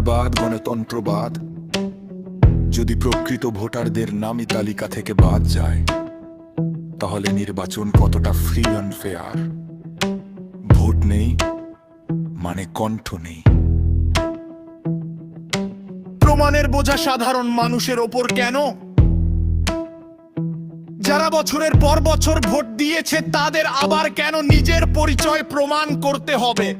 ছাড়াবাদ, গণতন্ত্রবাদ, যদি প্রকৃত ভোটারদের নামই তালিকা থেকে বাদ যায়, তাহলে নির্বাচন কতটা ফ্রি অ্যান্ড ফেয়ার? ভোট নেই মানে কণ্ঠ নেই। প্রমাণের বোঝা সাধারণ মানুষের ওপর কেন? যারা বছরের পর বছর ভোট দিয়েছে তাদের আবার কেন নিজের পরিচয় প্রমাণ করতে হবে?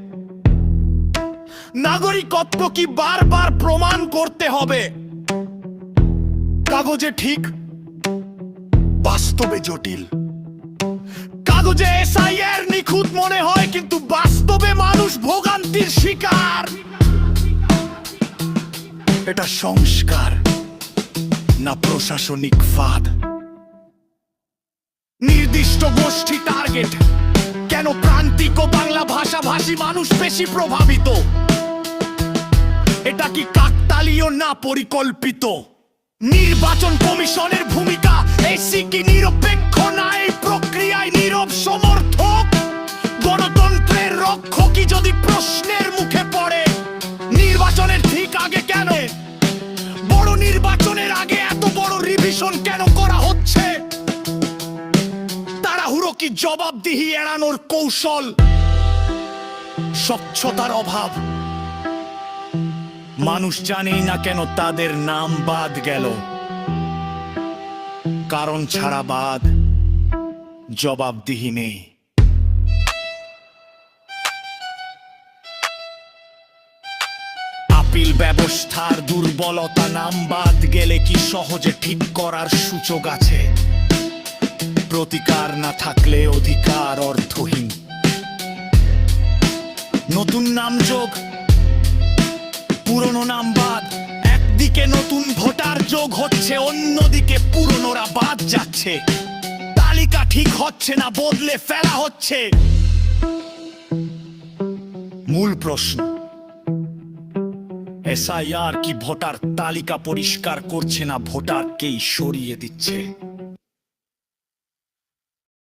নাগরিকত্ব কি বারবার প্রমাণ করতে হবে? কাগজে ঠিক, বাস্তবে জটিল। কাগজে এসআইআর নিখুঁত মনে হয়, কিন্তু বাস্তবে মানুষ ভোগান্তির শিকার। এটা সংস্কার না প্রশাসনিক ফাঁদ? নির্দিষ্ট গোষ্ঠী টার্গেট কেন? প্রান্তিক ও বাংলা ভাষাভাষী মানুষ বেশি প্রভাবিত। এটা কি কাকতালীয় না পরিকল্পিত? নির্বাচন কমিশনের ভূমিকা এসি কি নিরপেক্ষ না এই প্রক্রিয়ায় নীরব সমর্থক? গণতন্ত্রের রক্ষকই যদি প্রশ্নের মুখে পড়ে, নির্বাচনের ঠিক আগে কেন, বড় নির্বাচনের আগে এত বড় রিভিশন কেন করা হচ্ছে? তাড়াহুড়ো কি জবাবদিহি এড়ানোর কৌশল? স্বচ্ছতার অভাব? মানুষ জানেই না কেন তাদের নাম বাদ গেল। কারণ ছাড়া বাদ, জবাবদিহি নেই। আপিল ব্যবস্থার দুর্বলতা, নাম বাদ গেলে কি সহজে ঠিক করার সুযোগ আছে? প্রতিকার না থাকলে অধিকার অর্থহীন। নতুন নাম যোগ, পুরনো নাম বাদ। একদিকে নতুন ভোটার যোগ হচ্ছে, অন্যদিকে পুরনোরা বাদ যাচ্ছে। তালিকা ঠিক হচ্ছে না, বদলে ফেলা হচ্ছে। মূল প্রশ্ন, এসআইআর কি ভোটার তালিকা পরিষ্কার করছে না ভোটারকেই সরিয়ে দিচ্ছে?